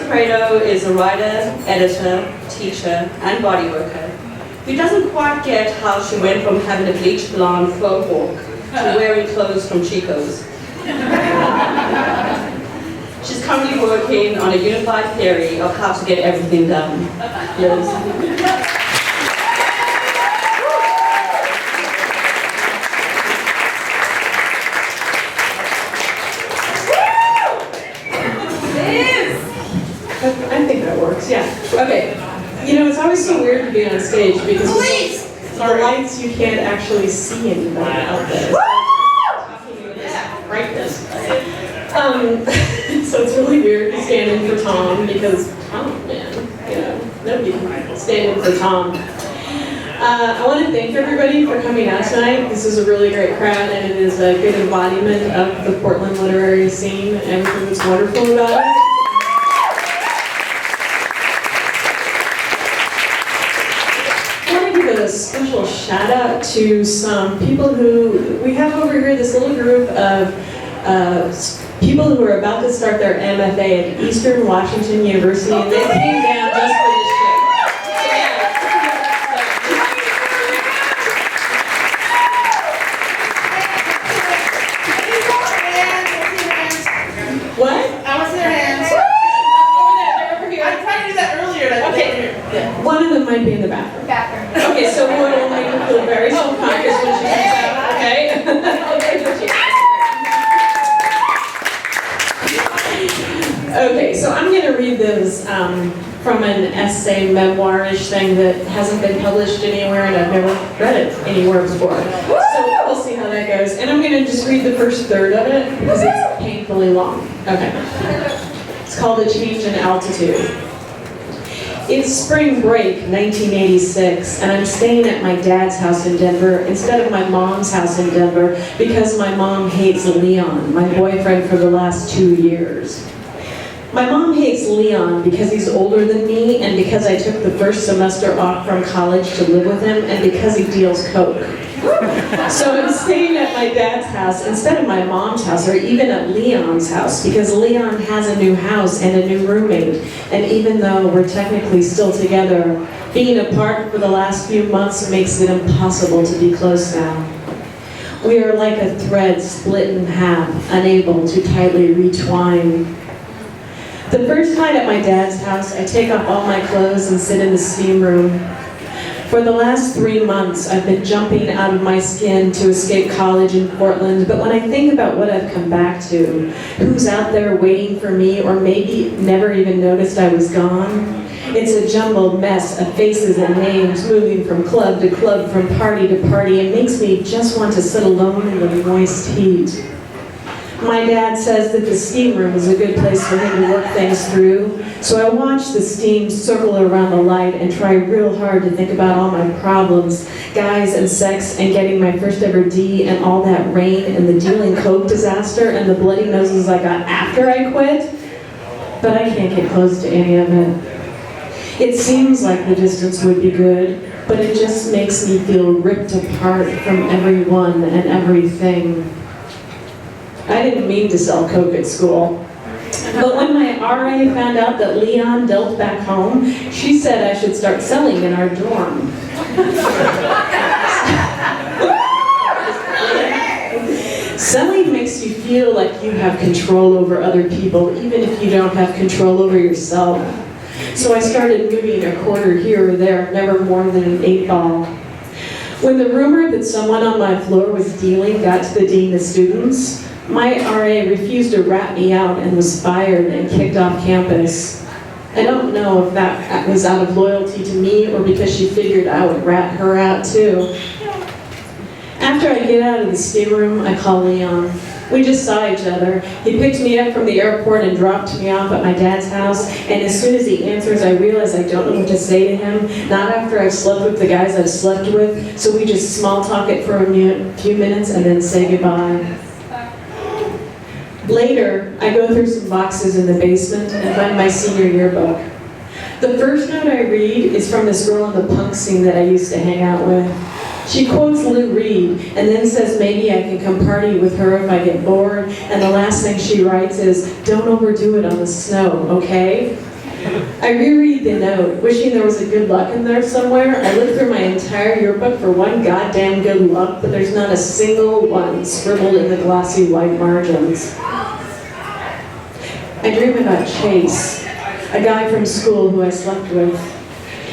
Mr. Prato is a writer, editor, teacher, and body worker who doesn't quite get how she went from having a bleached blonde faux hawk to wearing clothes from Chico's. She's currently working on a unified theory of how to get everything done. Yes. I think that works, yeah. Okay. You know, it's always so weird to be on stage because the lights, you can't actually see anybody out there. Brightness. So it's really weird to stand in for Tom because Tom, man, you know, nobody can stand in for Tom. I want to thank everybody for coming out tonight. This is a really great crowd and it is a good embodiment of the Portland literary scene and everything that's wonderful about it. A special shout out to some people who we have over here, this little group of people who are about to start their MFA at Eastern Washington University, and they came down just for this show. What? I want to see their hands. Over here. I tried to do that earlier. Okay. One of them might be in the bathroom. Okay, so we'll make her feel very self-conscious when she comes out, okay? Okay, so I'm going to read this from an essay memoir-ish thing that hasn't been published anywhere and I've never read it anywhere before. So we'll see how that goes. And I'm going to just read the first third of it because it's painfully long. Okay. It's called A Change in Altitude. It's spring break, 1986, and I'm staying at my dad's house in Denver instead of my mom's house in Denver because my mom hates Leon, my boyfriend for the last 2 years. My mom hates Leon because he's older than me and because I took the first semester off from college to live with him and because he deals coke. So I'm staying at my dad's house instead of my mom's house or even at Leon's house because Leon has a new house and a new roommate. And even though we're technically still together, being apart for the last few months makes it impossible to be close now. We are like a thread split in half, unable to tightly retwine. The first night at my dad's house, I take off all my clothes and sit in the steam room. For the last 3 months, I've been jumping out of my skin to escape college in Portland, but when I think about what I've come back to, who's out there waiting for me, or maybe never even noticed I was gone, it's a jumbled mess of faces and names moving from club to club, from party to party. It makes me just want to sit alone in the moist heat. My dad says that the steam room is a good place for him to work things through, so I watch the steam circle around the light and try real hard to think about all my problems, guys and sex and getting my first ever D and all that rain and the dealing coke disaster and the bloody noses I got after I quit, but I can't get close to any of it. It seems like the distance would be good, but it just makes me feel ripped apart from everyone and everything. I didn't mean to sell coke at school. But when my RA found out that Leon dealt back home, she said I should start selling in our dorm. Selling makes you feel like you have control over other people, even if you don't have control over yourself. So I started moving a quarter here or there, never more than an 8-ball. When the rumor that someone on my floor was dealing got to the dean of students, my RA refused to rat me out and was fired and kicked off campus. I don't know if that was out of loyalty to me or because she figured I would rat her out too. After I get out of the steam room, I call Leon. We just saw each other. He picked me up from the airport and dropped me off at my dad's house, and as soon as he answers, I realize I don't know what to say to him, not after I've slept with the guys I've slept with, so we just small talk it for a few minutes and then say goodbye. Later, I go through some boxes in the basement and find my senior yearbook. The first note I read is from this girl in the punk scene that I used to hang out with. She quotes Lou Reed and then says maybe I can come party with her if I get bored, and the last thing she writes is, "Don't overdo it on the snow, okay?" I reread the note, wishing there was a good luck in there somewhere. I look through my entire yearbook for one goddamn good luck, but there's not a single one scribbled in the glossy white margins. I dream about Chase, a guy from school who I slept with.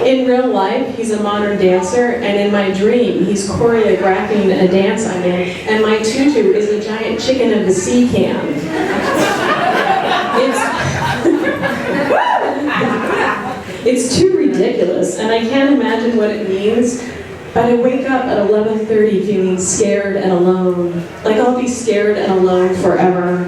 In real life, he's a modern dancer, and in my dream, he's choreographing a dance I'm in, and my tutu is a giant chicken of a sea can. It's too ridiculous, and I can't imagine what it means, but I wake up at 11:30 feeling scared and alone, like I'll be scared and alone forever.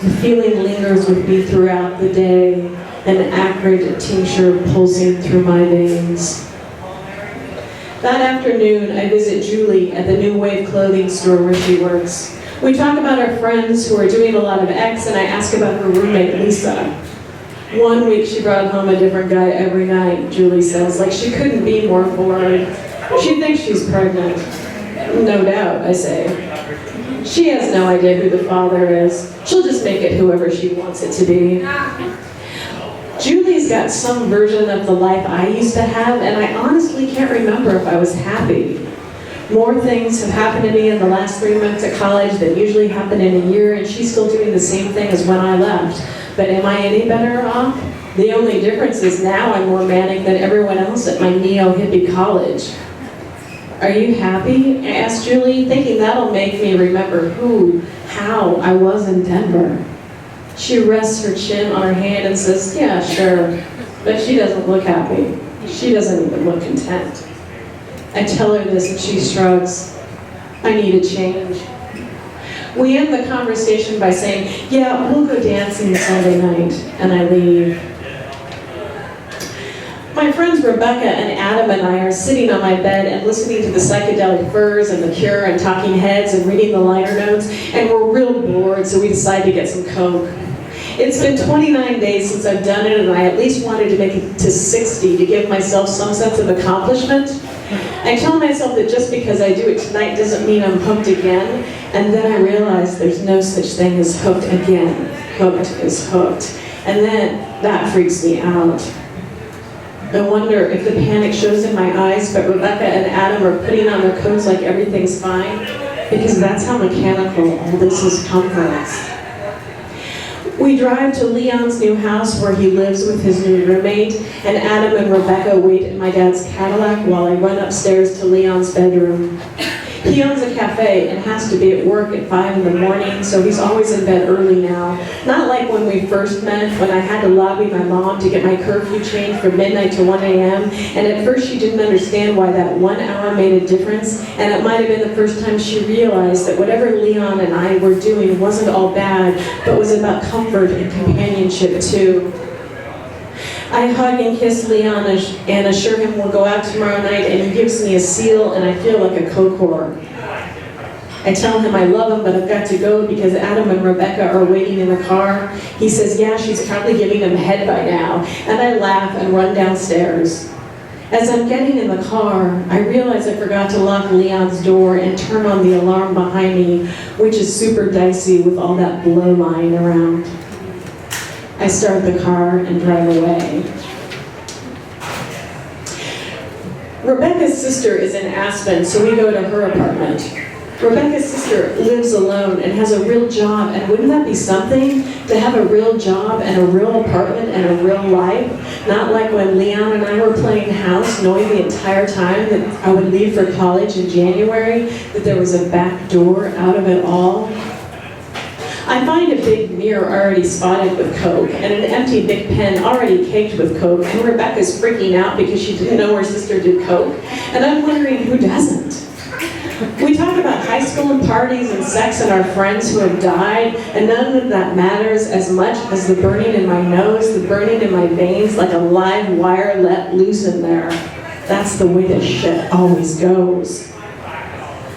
The feeling lingers with me throughout the day, an acrid tincture pulsing through my veins. That afternoon, I visit Julie at the New Wave clothing store where she works. We talk about our friends who are doing a lot of X, and I ask about her roommate, Lisa. One week she brought home a different guy every night, Julie says, like she couldn't be more bored. She thinks she's pregnant. No doubt, I say. She has no idea who the father is. She'll just make it whoever she wants it to be. Julie's got some version of the life I used to have, and I honestly can't remember if I was happy. More things have happened to me in the last 3 months at college that usually happen in a year, and she's still doing the same thing as when I left. But am I any better off? The only difference is now I'm more manic than everyone else at my neo-hippie college. Are you happy? I asked Julie, thinking that'll make me remember how I was in Denver. She rests her chin on her hand and says, yeah, sure. But she doesn't look happy. She doesn't even look content. I tell her this and she shrugs. I need a change. We end the conversation by saying, yeah, we'll go dancing Sunday night, and I leave. My friends Rebecca and Adam and I are sitting on my bed and listening to the Psychedelic Furs and The Cure and Talking Heads and reading the liner notes, and we're real bored, so we decide to get some Coke. It's been 29 days since I've done it, and I at least wanted to make it to 60 to give myself some sense of accomplishment. I tell myself that just because I do it tonight doesn't mean I'm hooked again, and then I realize there's no such thing as hooked again. Hooked is hooked. And then that freaks me out. I wonder if the panic shows in my eyes, but Rebecca and Adam are putting on their coats like everything's fine, because that's how mechanical all this has come for us. We drive to Leon's new house where he lives with his new roommate, and Adam and Rebecca wait in my dad's Cadillac while I run upstairs to Leon's bedroom. He owns a cafe and has to be at work at 5 in the morning, so he's always in bed early now. Not like when we first met, when I had to lobby my mom to get my curfew changed from midnight to 1 a.m., and at first she didn't understand why that 1 hour made a difference, and it might have been the first time she realized that whatever Leon and I were doing wasn't all bad, but was about comfort and companionship too. I hug and kiss Leon and assure him we'll go out tomorrow night, and he gives me a seal and I feel like a coke whore. I tell him I love him, but I've got to go because Adam and Rebecca are waiting in the car. He says, yeah, she's probably giving him head by now, and I laugh and run downstairs. As I'm getting in the car, I realize I forgot to lock Leon's door and turn on the alarm behind me, which is super dicey with all that blow lying around. I start the car and drive away. Rebecca's sister is in Aspen, so we go to her apartment. Rebecca's sister lives alone and has a real job, and wouldn't that be something? To have a real job and a real apartment and a real life? Not like when Leon and I were playing house, knowing the entire time that I would leave for college in January, that there was a back door out of it all. I find a big mirror already spotted with Coke, and an empty Bic pen already caked with Coke, and Rebecca's freaking out because she didn't know her sister did Coke, and I'm wondering who doesn't. We talk about high school and parties and sex and our friends who have died, and none of that matters as much as the burning in my nose, the burning in my veins like a live wire let loose in there. That's the way this shit always goes.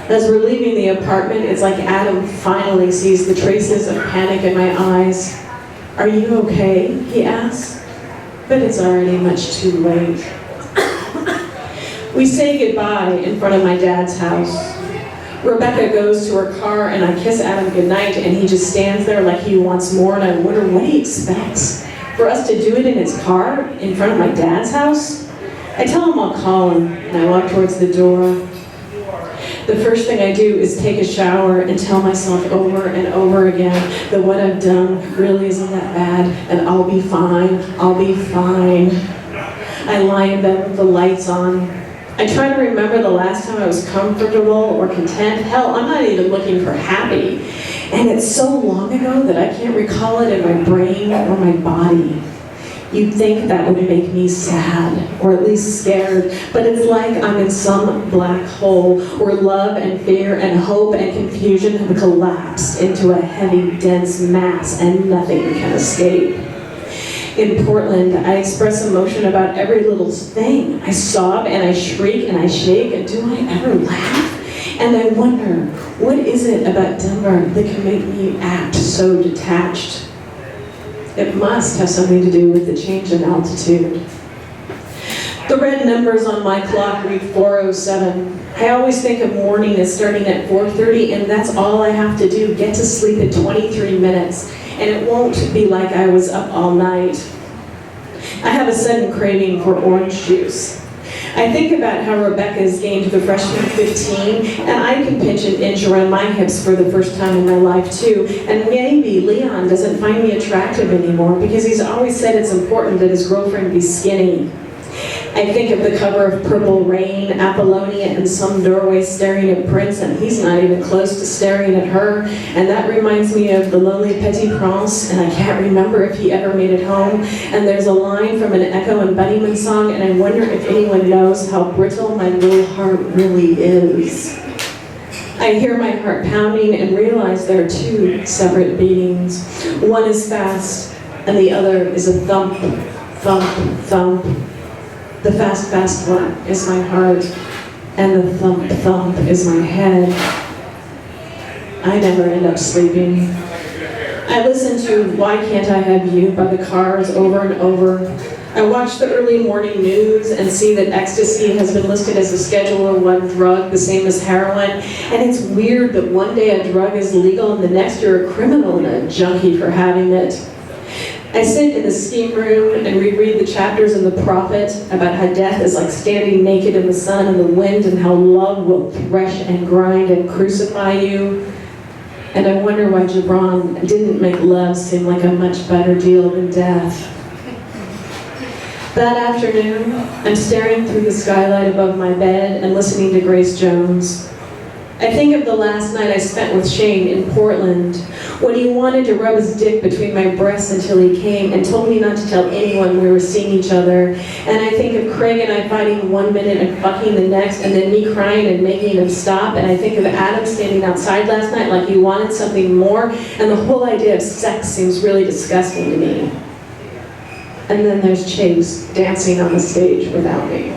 As we're leaving the apartment, it's like Adam finally sees the traces of panic in my eyes. Are you okay? He asks. But it's already much too late. We say goodbye in front of my dad's house. Rebecca goes to her car and I kiss Adam goodnight, and he just stands there like he wants more, and I wonder what he expects. for us to do it in his car in front of my dad's house? I tell him I'll call him, and I walk towards the door. The first thing I do is take a shower and tell myself over and over again that what I've done really isn't that bad, and I'll be fine, I'll be fine. I lie in bed with the lights on. I try to remember the last time I was comfortable or content. Hell, I'm not even looking for happy. And it's so long ago that I can't recall it in my brain or my body. You'd think that would make me sad, or at least scared, but it's like I'm in some black hole where love and fear and hope and confusion have collapsed into a heavy, dense mass and nothing can escape. In Portland, I express emotion about every little thing. I sob and I shriek and I shake, and do I ever laugh? And I wonder, what is it about Denver that can make me act so detached? It must have something to do with the change in altitude. The red numbers on my clock read 4:07. I always think of morning as starting at 4:30, and that's all I have to do, get to sleep in 23 minutes. And it won't be like I was up all night. I have a sudden craving for orange juice. I think about how Rebecca's gained the freshman 15, and I can pinch an inch around my hips for the first time in my life too. And maybe Leon doesn't find me attractive anymore because he's always said it's important that his girlfriend be skinny. I think of the cover of Purple Rain, Apollonia, and some doorway staring at Prince, and he's not even close to staring at her. And that reminds me of The Lonely Petit Prince, and I can't remember if he ever made it home. And there's a line from an Echo and Bunnyman song, and I wonder if anyone knows how brittle my little heart really is. I hear my heart pounding and realize there are two separate beatings. One is fast, and the other is a thump, thump, thump. The fast, fast one is my heart, and the thump, thump is my head. I never end up sleeping. I listen to Why Can't I Have You by the Cars over and over. I watch the early morning news and see that ecstasy has been listed as a Schedule 1 drug, the same as heroin. And it's weird that one day a drug is legal and the next you're a criminal and a junkie for having it. I sit in the steam room and reread the chapters in The Prophet about how death is like standing naked in the sun and the wind, and how love will thresh and grind and crucify you. And I wonder why Gibran didn't make love seem like a much better deal than death. That afternoon, I'm staring through the skylight above my bed and listening to Grace Jones. I think of the last night I spent with Shane in Portland, when he wanted to rub his dick between my breasts until he came and told me not to tell anyone we were seeing each other. And I think of Craig and I fighting one minute and fucking the next, and then me crying and making him stop. And I think of Adam standing outside last night like he wanted something more, and the whole idea of sex seems really disgusting to me. And then there's Chase dancing on the stage without me.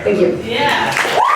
Thank you. Yeah.